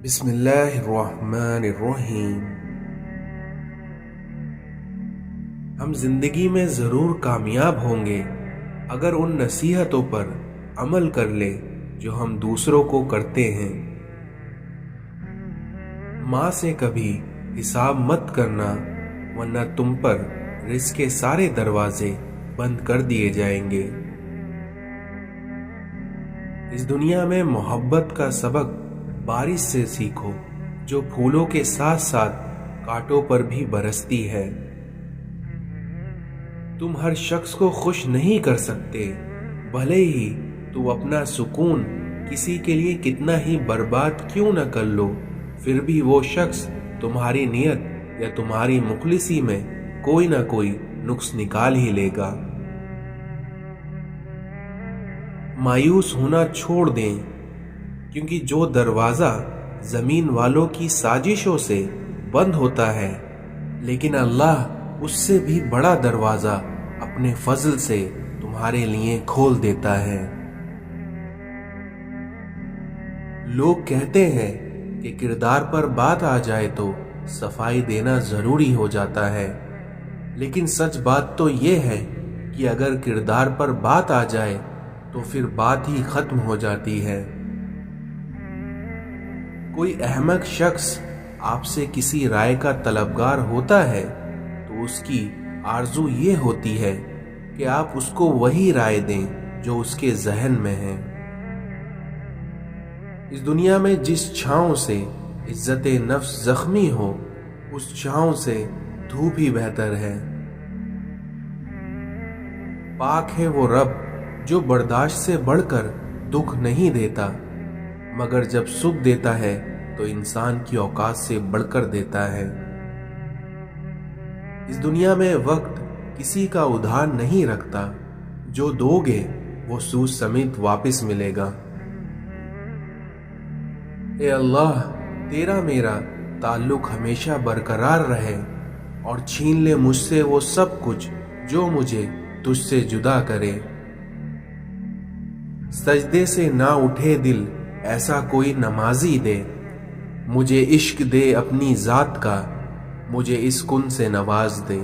بسم اللہ الرحمن الرحیم۔ ہم زندگی میں ضرور کامیاب ہوں گے اگر ان نصیحتوں پر عمل کر لیں جو ہم دوسروں کو کرتے ہیں۔ ماں سے کبھی حساب مت کرنا ورنہ تم پر رزق کے سارے دروازے بند کر دیے جائیں گے۔ اس دنیا میں محبت کا سبق بارش سے سیکھو جو پھولوں کے ساتھ ساتھ کانٹوں پر بھی برستی ہے۔ تم ہر شخص کو خوش نہیں کر سکتے، بھلے ہی تم اپنا سکون کسی کے لیے کتنا ہی برباد کیوں نہ کر لو، پھر بھی وہ شخص تمہاری نیت یا تمہاری مخلصی میں کوئی نہ کوئی نقص نکال ہی لے گا۔ مایوس ہونا چھوڑ دیں، کیونکہ جو دروازہ زمین والوں کی سازشوں سے بند ہوتا ہے، لیکن اللہ اس سے بھی بڑا دروازہ اپنے فضل سے تمہارے لیے کھول دیتا ہے۔ لوگ کہتے ہیں کہ کردار پر بات آ جائے تو صفائی دینا ضروری ہو جاتا ہے، لیکن سچ بات تو یہ ہے کہ اگر کردار پر بات آ جائے تو پھر بات ہی ختم ہو جاتی ہے۔ کوئی احمق شخص آپ سے کسی رائے کا طلبگار ہوتا ہے تو اس کی آرزو یہ ہوتی ہے کہ آپ اس کو وہی رائے دیں جو اس کے ذہن میں ہے۔ اس دنیا میں جس چھاؤں سے عزت نفس زخمی ہو، اس چھاؤں سے دھوپ ہی بہتر ہے۔ پاک ہے وہ رب جو برداشت سے بڑھ کر دکھ نہیں دیتا، مگر جب سکھ دیتا ہے تو انسان کی اوقات سے بڑھ کر دیتا ہے۔ اس دنیا میں وقت کسی کا ادھار نہیں رکھتا، جو دو گے وہ سود سمیت واپس ملے گا۔ اے اللہ، تیرا میرا تعلق ہمیشہ برقرار رہے اور چھین لے مجھ سے وہ سب کچھ جو مجھے تجھ سے جدا کرے۔ سجدے سے نہ اٹھے دل ایسا کوئی نمازی دے، مجھے عشق دے اپنی ذات کا، مجھے اس کن سے نواز دے۔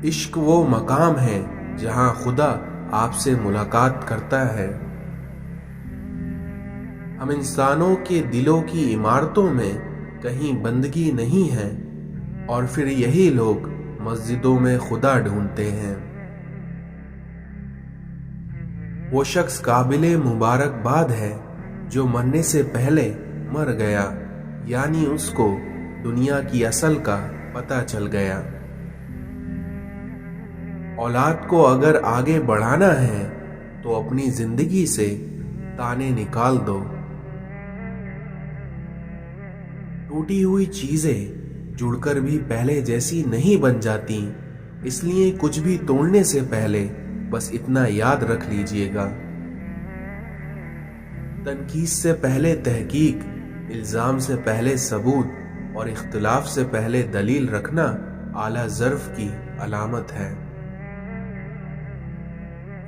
عشق وہ مقام ہے جہاں خدا آپ سے ملاقات کرتا ہے۔ ہم انسانوں کے دلوں کی عمارتوں میں کہیں بندگی نہیں ہے، اور پھر یہی لوگ مسجدوں میں خدا ڈھونڈتے ہیں۔ وہ شخص قابل مبارکباد ہے جو مرنے سے پہلے مر گیا، یعنی اس کو دنیا کی اصل کا پتہ چل گیا۔ اولاد کو اگر آگے بڑھانا ہے تو اپنی زندگی سے تانے نکال دو۔ ٹوٹی ہوئی چیزیں جڑ کر بھی پہلے جیسی نہیں بن جاتی، اس لیے کچھ بھی توڑنے سے پہلے بس اتنا یاد رکھ لیجئے گا۔ تنقید سے پہلے تحقیق، الزام سے پہلے ثبوت اور اختلاف سے پہلے دلیل رکھنا اعلیٰ ظرف کی علامت ہے۔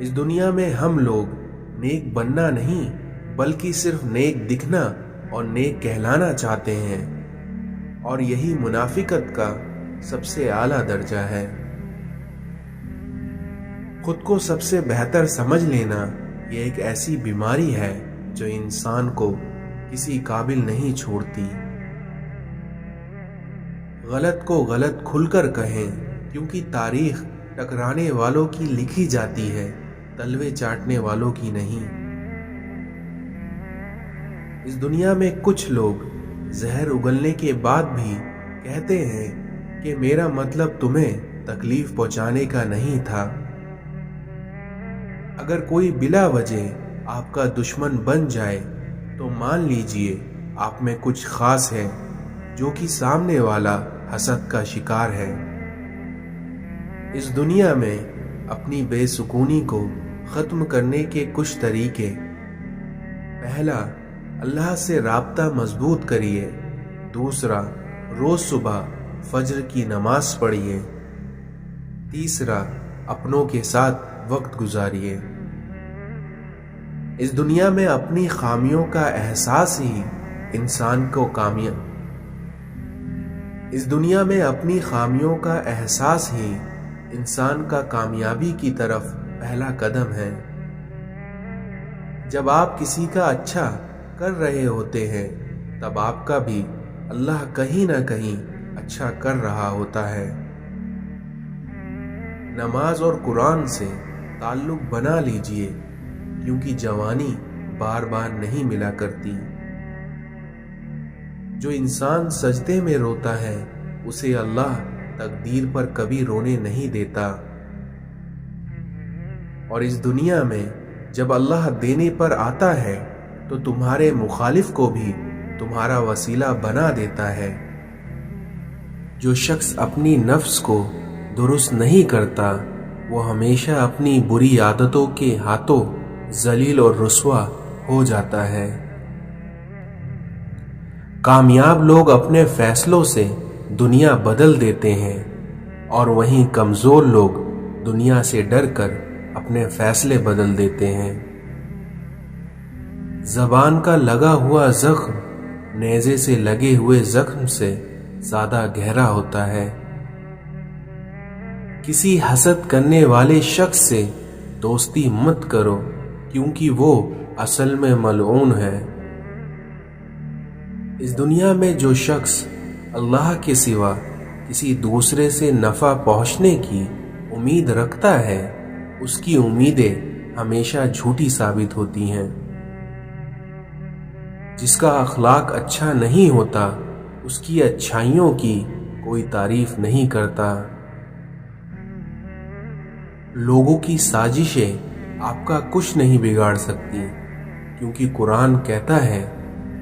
اس دنیا میں ہم لوگ نیک بننا نہیں بلکہ صرف نیک دکھنا اور نیک کہلانا چاہتے ہیں، اور یہی منافقت کا سب سے اعلیٰ درجہ ہے۔ خود کو سب سے بہتر سمجھ لینا یہ ایک ایسی بیماری ہے جو انسان کو کسی قابل نہیں چھوڑتی۔ غلط کو غلط کھل کر کہیں، کیونکہ تاریخ ٹکرانے والوں کی لکھی جاتی ہے، تلوے چاٹنے والوں کی نہیں۔ اس دنیا میں کچھ لوگ زہر اگلنے کے بعد بھی کہتے ہیں کہ میرا مطلب تمہیں تکلیف پہنچانے کا نہیں تھا۔ اگر کوئی بلا وجہ آپ کا دشمن بن جائے تو مان لیجئے آپ میں کچھ خاص ہے، جو کہ سامنے والا حسد کا شکار ہے۔ اس دنیا میں اپنی بے سکونی کو ختم کرنے کے کچھ طریقے: پہلا، اللہ سے رابطہ مضبوط کریے۔ دوسرا، روز صبح فجر کی نماز پڑھیے۔ تیسرا، اپنوں کے ساتھ وقت گزاریے۔ اس دنیا میں اپنی خامیوں کا احساس ہی انسان کو اس دنیا میں اپنی خامیوں کا احساس ہی انسان کا کامیابی کی طرف پہلا قدم ہے۔ جب آپ کسی کا اچھا کر رہے ہوتے ہیں تب آپ کا بھی اللہ کہیں نہ کہیں اچھا کر رہا ہوتا ہے۔ نماز اور قرآن سے تعلق بنا لیجئے، کیونکہ جوانی بار بار نہیں ملا کرتی۔ جو انسان سجدے میں روتا ہے اسے اللہ تقدیر پر کبھی رونے نہیں دیتا، اور اس دنیا میں جب اللہ دینے پر آتا ہے تو تمہارے مخالف کو بھی تمہارا وسیلہ بنا دیتا ہے۔ جو شخص اپنی نفس کو درست نہیں کرتا وہ ہمیشہ اپنی بری عادتوں کے ہاتھوں ذلیل اور رسوا ہو جاتا ہے۔ کامیاب لوگ اپنے فیصلوں سے دنیا بدل دیتے ہیں، اور وہیں کمزور لوگ دنیا سے ڈر کر اپنے فیصلے بدل دیتے ہیں۔ زبان کا لگا ہوا زخم نیزے سے لگے ہوئے زخم سے زیادہ گہرا ہوتا ہے۔ کسی حسد کرنے والے شخص سے دوستی مت کرو، کیونکہ وہ اصل میں ملعون ہے۔ اس دنیا میں جو شخص اللہ کے سوا کسی دوسرے سے نفع پہنچنے کی امید رکھتا ہے اس کی امیدیں ہمیشہ جھوٹی ثابت ہوتی ہیں۔ جس کا اخلاق اچھا نہیں ہوتا اس کی اچھائیوں کی کوئی تعریف نہیں کرتا۔ لوگوں کی سازشیں آپ کا کچھ نہیں بگاڑ سکتی، کیونکہ قرآن کہتا ہے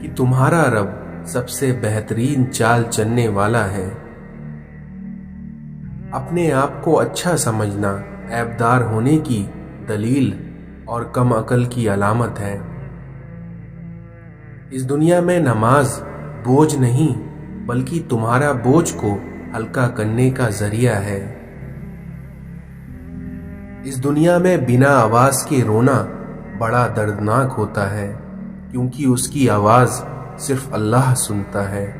کہ تمہارا رب سب سے بہترین چال چلنے والا ہے۔ اپنے آپ کو اچھا سمجھنا عیبدار ہونے کی دلیل اور کم عقل کی علامت ہے۔ اس دنیا میں نماز بوجھ نہیں بلکہ تمہارا بوجھ کو ہلکا کرنے کا ذریعہ ہے۔ اس دنیا میں بنا آواز کے رونا بڑا دردناک ہوتا ہے، کیونکہ اس کی آواز صرف اللہ سنتا ہے۔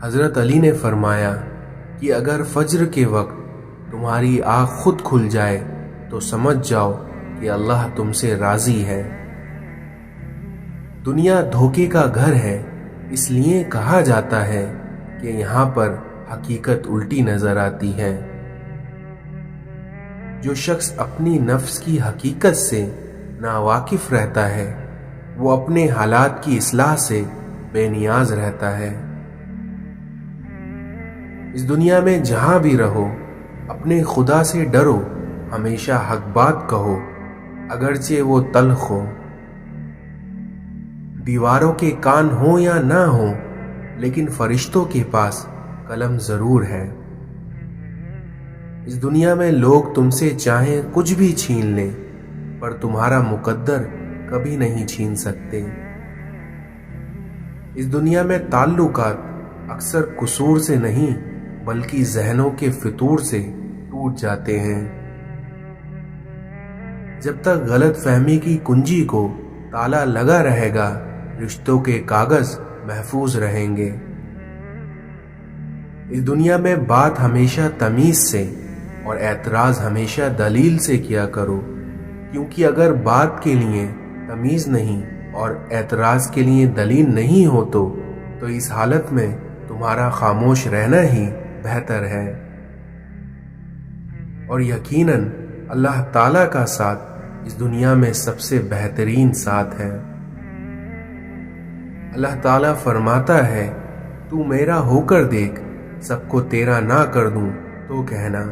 حضرت علی نے فرمایا کہ اگر فجر کے وقت تمہاری آنکھ خود کھل جائے تو سمجھ جاؤ کہ اللہ تم سے راضی ہے۔ دنیا دھوکے کا گھر ہے، اس لیے کہا جاتا ہے کہ یہاں پر حقیقت الٹی نظر آتی ہے۔ جو شخص اپنی نفس کی حقیقت سے ناواقف رہتا ہے وہ اپنے حالات کی اصلاح سے بے نیاز رہتا ہے۔ اس دنیا میں جہاں بھی رہو اپنے خدا سے ڈرو، ہمیشہ حق بات کہو اگرچہ وہ تلخ ہو۔ دیواروں کے کان ہوں یا نہ ہوں لیکن فرشتوں کے پاس قلم ضرور ہے۔ اس دنیا میں لوگ تم سے چاہیں کچھ بھی چھین لیں پر تمہارا مقدر کبھی نہیں چھین سکتے۔ اس دنیا میں تعلقات اکثر قصور سے نہیں بلکہ ذہنوں کے فطور سے ٹوٹ جاتے ہیں۔ جب تک غلط فہمی کی کنجی کو تالا لگا رہے گا رشتوں کے کاغذ محفوظ رہیں گے۔ اس دنیا میں بات ہمیشہ تمیز سے اور اعتراض ہمیشہ دلیل سے کیا کرو، کیونکہ اگر بات کے لیے تمیز نہیں اور اعتراض کے لیے دلیل نہیں ہو تو اس حالت میں تمہارا خاموش رہنا ہی بہتر ہے۔ اور یقیناً اللہ تعالیٰ کا ساتھ اس دنیا میں سب سے بہترین ساتھ ہے۔ اللہ تعالیٰ فرماتا ہے تو میرا ہو کر دیکھ، سب کو تیرا نہ کر دوں تو کہنا۔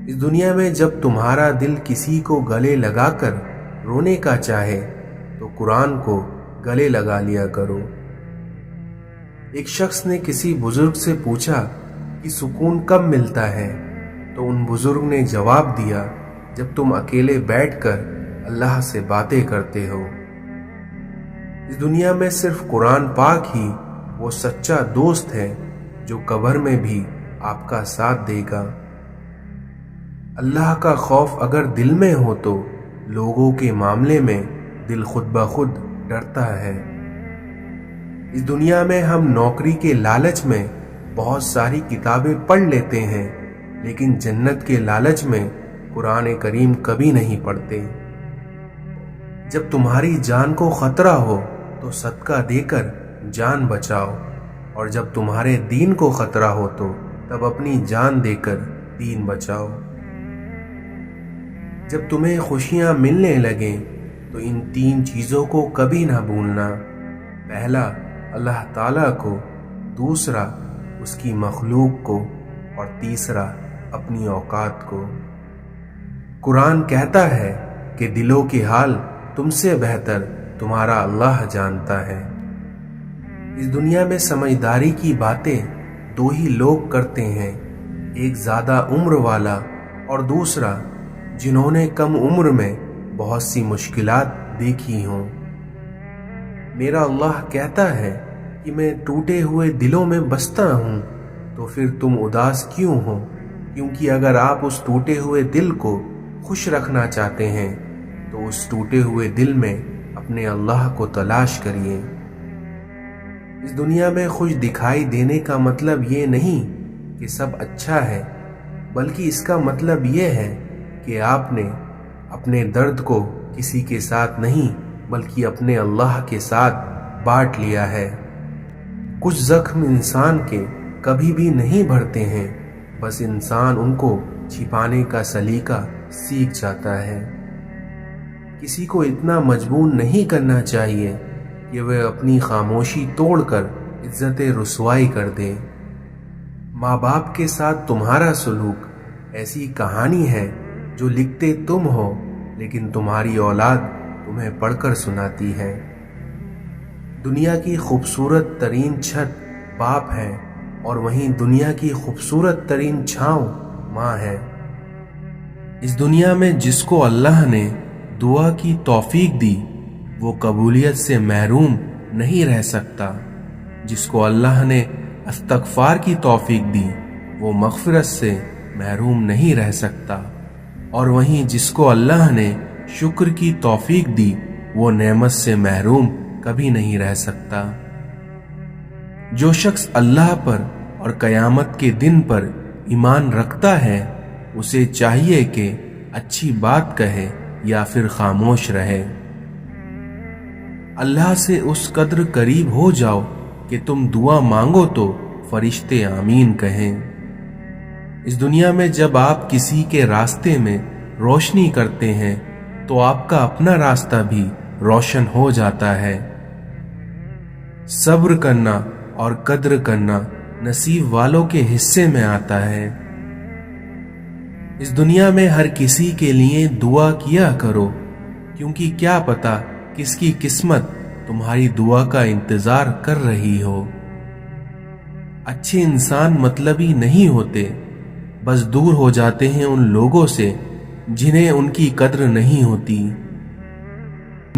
اس دنیا میں جب تمہارا دل کسی کو گلے لگا کر رونے کا چاہے تو قرآن کو گلے لگا لیا کرو۔ ایک شخص نے کسی بزرگ سے پوچھا کہ سکون کب ملتا ہے تو ان بزرگ نے جواب دیا جب تم اکیلے بیٹھ کر اللہ سے باتیں کرتے ہو۔ اس دنیا میں صرف قرآن پاک ہی وہ سچا دوست ہے جو قبر میں بھی آپ کا ساتھ دے گا۔ اللہ کا خوف اگر دل میں ہو تو لوگوں کے معاملے میں دل خود بخود ڈرتا ہے۔ اس دنیا میں ہم نوکری کے لالچ میں بہت ساری کتابیں پڑھ لیتے ہیں، لیکن جنت کے لالچ میں قرآن کریم کبھی نہیں پڑھتے۔ جب تمہاری جان کو خطرہ ہو تو صدقہ دے کر جان بچاؤ، اور جب تمہارے دین کو خطرہ ہو تو تب اپنی جان دے کر دین بچاؤ۔ جب تمہیں خوشیاں ملنے لگیں تو ان 3 چیزوں کو کبھی نہ بھولنا۔ پہلا اللہ تعالیٰ کو، دوسرا اس کی مخلوق کو، اور تیسرا اپنی اوقات کو۔ قرآن کہتا ہے کہ دلوں کے حال تم سے بہتر تمہارا اللہ جانتا ہے۔ اس دنیا میں سمجھداری کی باتیں 2 ہی لوگ کرتے ہیں، ایک زیادہ عمر والا اور دوسرا جنہوں نے کم عمر میں بہت سی مشکلات دیکھی ہوں۔ میرا اللہ کہتا ہے کہ میں ٹوٹے ہوئے دلوں میں بستا ہوں، تو پھر تم اداس کیوں ہو؟ کیونکہ اگر آپ اس ٹوٹے ہوئے دل کو خوش رکھنا چاہتے ہیں تو اس ٹوٹے ہوئے دل میں اپنے اللہ کو تلاش کریے۔ اس دنیا میں خوش دکھائی دینے کا مطلب یہ نہیں کہ سب اچھا ہے، بلکہ اس کا مطلب یہ ہے کہ آپ نے اپنے درد کو کسی کے ساتھ نہیں بلکہ اپنے اللہ کے ساتھ بانٹ لیا ہے۔ کچھ زخم انسان کے کبھی بھی نہیں بھرتے ہیں، بس انسان ان کو چھپانے کا سلیقہ سیکھ جاتا ہے۔ کسی کو اتنا مجبور نہیں کرنا چاہیے کہ وہ اپنی خاموشی توڑ کر عزت رسوائی کر دے۔ ماں باپ کے ساتھ تمہارا سلوک ایسی کہانی ہے جو لکھتے تم ہو، لیکن تمہاری اولاد تمہیں پڑھ کر سناتی ہے۔ دنیا کی خوبصورت ترین چھت باپ ہے، اور وہیں دنیا کی خوبصورت ترین چھاؤں ماں ہے۔ اس دنیا میں جس کو اللہ نے دعا کی توفیق دی وہ قبولیت سے محروم نہیں رہ سکتا، جس کو اللہ نے استغفار کی توفیق دی وہ مغفرت سے محروم نہیں رہ سکتا، اور وہیں جس کو اللہ نے شکر کی توفیق دی وہ نعمت سے محروم کبھی نہیں رہ سکتا۔ جو شخص اللہ پر اور قیامت کے دن پر ایمان رکھتا ہے اسے چاہیے کہ اچھی بات کہے یا پھر خاموش رہے۔ اللہ سے اس قدر قریب ہو جاؤ کہ تم دعا مانگو تو فرشتے آمین کہیں۔ اس دنیا میں جب آپ کسی کے راستے میں روشنی کرتے ہیں تو آپ کا اپنا راستہ بھی روشن ہو جاتا ہے۔ صبر کرنا اور قدر کرنا نصیب والوں کے حصے میں آتا ہے۔ اس دنیا میں ہر کسی کے لیے دعا کیا کرو، کیونکہ کیا پتا کس کی قسمت تمہاری دعا کا انتظار کر رہی ہو۔ اچھے انسان مطلبی نہیں ہوتے، بس دور ہو جاتے ہیں ان لوگوں سے جنہیں ان کی قدر نہیں ہوتی۔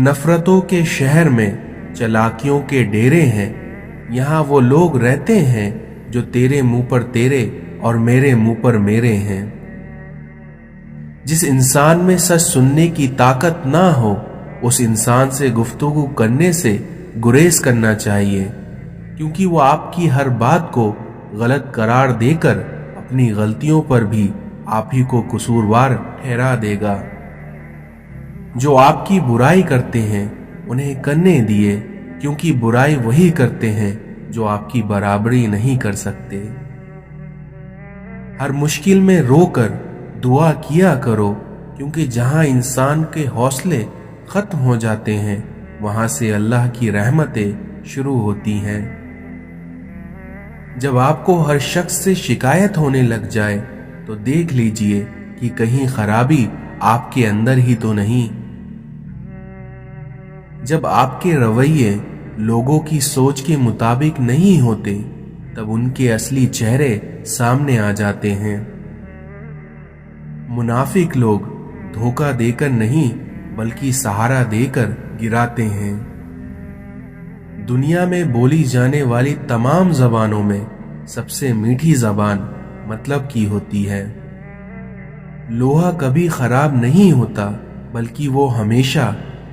نفرتوں کے شہر میں چلاکیوں کے ڈیرے ہیں، یہاں وہ لوگ رہتے ہیں جو تیرے منہ پر تیرے اور میرے منہ پر میرے ہیں۔ جس انسان میں سچ سننے کی طاقت نہ ہو اس انسان سے گفتگو کرنے سے گریز کرنا چاہیے، کیونکہ وہ آپ کی ہر بات کو غلط قرار دے کر اپنی غلطیوں پر بھی آپ ہی کو قصوروار ٹھہرا دے گا۔ جو آپ کی برائی کرتے ہیں انہیں کرنے دیے، کیونکہ برائی وہی کرتے ہیں جو آپ کی برابری نہیں کر سکتے۔ ہر مشکل میں رو کر دعا کیا کرو، کیونکہ جہاں انسان کے حوصلے ختم ہو جاتے ہیں وہاں سے اللہ کی رحمتیں شروع ہوتی ہیں۔ جب آپ کو ہر شخص سے شکایت ہونے لگ جائے تو دیکھ لیجئے کہ کہیں خرابی آپ کے اندر ہی تو نہیں۔ جب آپ کے رویے لوگوں کی سوچ کے مطابق نہیں ہوتے تب ان کے اصلی چہرے سامنے آ جاتے ہیں۔ منافق لوگ دھوکہ دے کر نہیں بلکہ سہارا دے کر گراتے ہیں۔ دنیا میں بولی جانے والی تمام زبانوں میں سب سے میٹھی زبان مطلب کی ہوتی ہے۔ لوہا کبھی خراب نہیں ہوتا بلکہ وہ ہمیشہ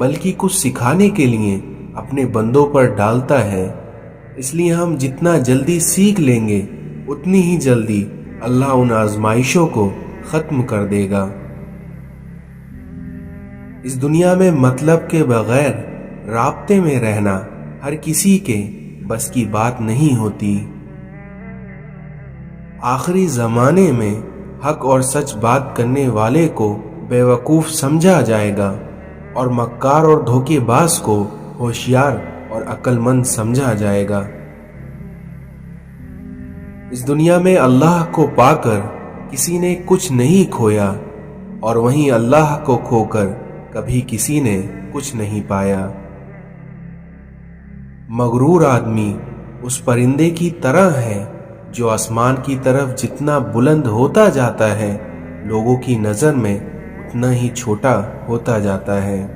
بلکہ کچھ سکھانے کے لیے اپنے بندوں پر ڈالتا ہے۔ اس لیے ہم جتنا جلدی سیکھ لیں گے اتنی ہی جلدی اللہ ان آزمائشوں کو ختم کر دے گا۔ اس دنیا میں مطلب کے بغیر رابطے میں رہنا ہر کسی کے بس کی بات نہیں ہوتی۔ آخری زمانے میں حق اور سچ بات کرنے والے کو بے وقوف سمجھا جائے گا اور مکار اور دھوکے باز کو ہوشیار اور عقل مند سمجھا جائے گا۔ اس دنیا میں اللہ کو پا کر کسی نے کچھ نہیں کھویا، اور وہیں اللہ کو کھو کر کبھی کسی نے کچھ نہیں پایا۔ مغرور آدمی اس پرندے کی طرح ہے جو آسمان کی طرف جتنا بلند ہوتا جاتا ہے لوگوں کی نظر میں اتنا ہی چھوٹا ہوتا جاتا ہے۔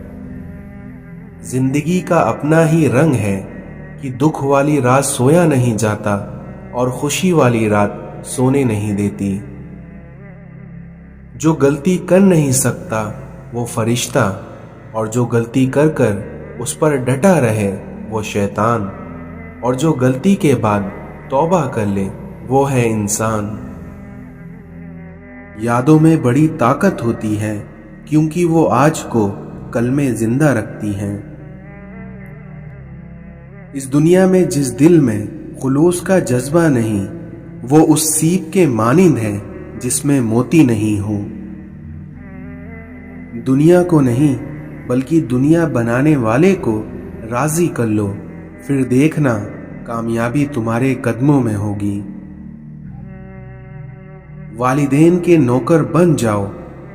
زندگی کا اپنا ہی رنگ ہے کہ دکھ والی رات سویا نہیں جاتا اور خوشی والی رات سونے نہیں دیتی۔ جو غلطی کر نہیں سکتا وہ فرشتہ، اور جو غلطی کر کر اس پر ڈٹا رہے وہ شیطان، اور جو غلطی کے بعد توبہ کر لے وہ ہے انسان۔ یادوں میں بڑی طاقت ہوتی ہے کیونکہ وہ آج کو کل میں زندہ رکھتی ہیں۔ اس دنیا میں جس دل میں خلوص کا جذبہ نہیں وہ اس سیپ کے مانند ہے جس میں موتی نہیں ہو۔ دنیا کو نہیں بلکہ دنیا بنانے والے کو راضی کر لو، پھر دیکھنا کامیابی تمہارے قدموں میں ہوگی۔ والدین کے نوکر بن جاؤ،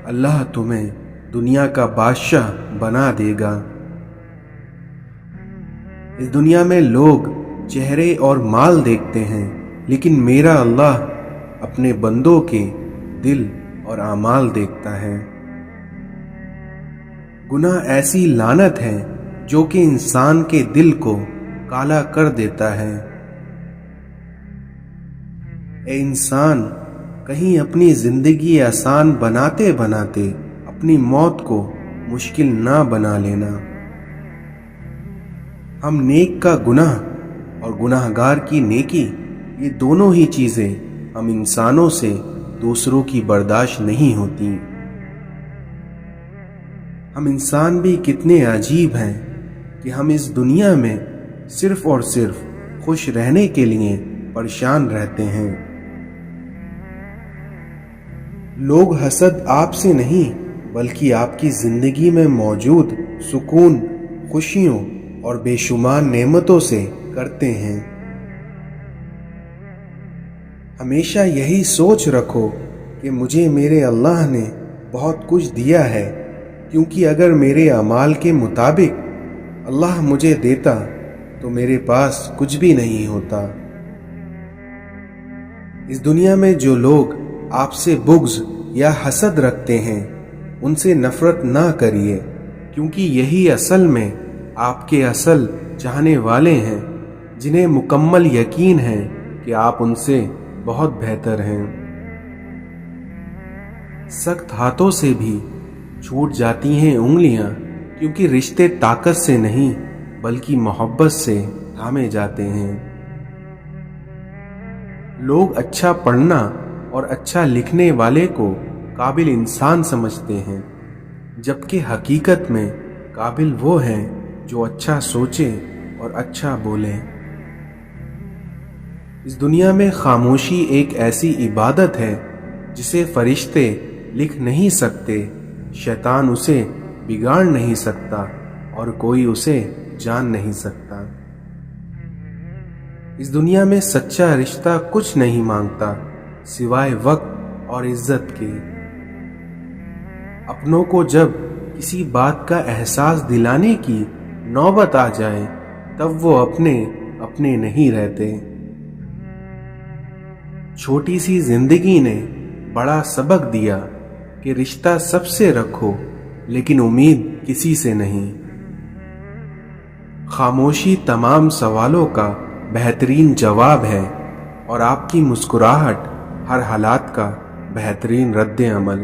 اللہ تمہیں دنیا کا بادشاہ بنا دے گا۔ اس دنیا میں لوگ چہرے اور مال دیکھتے ہیں، لیکن میرا اللہ اپنے بندوں کے دل اور اعمال دیکھتا ہے۔ گناہ ایسی لعنت ہے جو کہ انسان کے دل کو کالا کر دیتا ہے۔ اے انسان، کہیں اپنی زندگی آسان بناتے بناتے اپنی موت کو مشکل نہ بنا لینا۔ ہم نیک کا گناہ اور گناہ گار کی نیکی، یہ دونوں ہی چیزیں ہم انسانوں سے دوسروں کی برداشت نہیں ہوتی۔ ہم انسان بھی کتنے عجیب ہیں کہ ہم اس دنیا میں صرف اور صرف خوش رہنے کے لیے پریشان رہتے ہیں۔ لوگ حسد آپ سے نہیں بلکہ آپ کی زندگی میں موجود سکون، خوشیوں اور بے شمار نعمتوں سے کرتے ہیں۔ ہمیشہ یہی سوچ رکھو کہ مجھے میرے اللہ نے بہت کچھ دیا ہے، کیونکہ اگر میرے اعمال کے مطابق اللہ مجھے دیتا تو میرے پاس کچھ بھی نہیں ہوتا۔ اس دنیا میں جو لوگ آپ سے بغض یا حسد رکھتے ہیں ان سے نفرت نہ کریے، کیونکہ یہی اصل میں آپ کے اصل چاہنے والے ہیں، جنہیں مکمل یقین ہے کہ آپ ان سے بہت بہتر ہیں۔ سخت ہاتھوں سے بھی چھوٹ جاتی ہیں انگلیاں، کیونکہ رشتے طاقت سے نہیں بلکہ محبت سے تھامے جاتے ہیں۔ لوگ اچھا پڑھنا اور اچھا لکھنے والے کو قابل انسان سمجھتے ہیں، جبکہ حقیقت میں قابل وہ ہے جو اچھا سوچے اور اچھا بولے۔ اس دنیا میں خاموشی ایک ایسی عبادت ہے جسے فرشتے لکھ نہیں سکتے، شیطان اسے بگاڑ نہیں سکتا اور کوئی اسے جان نہیں سکتا۔ اس دنیا میں سچا رشتہ کچھ نہیں مانگتا سوائے وقت اور عزت کے۔ اپنوں کو جب کسی بات کا احساس دلانے کی نوبت آ جائے تب وہ اپنے نہیں رہتے۔ چھوٹی سی زندگی نے بڑا سبق دیا کہ رشتہ سب سے رکھو لیکن امید کسی سے نہیں۔ خاموشی تمام سوالوں کا بہترین جواب ہے اور آپ کی مسکراہٹ ہر حالات کا بہترین رد عمل۔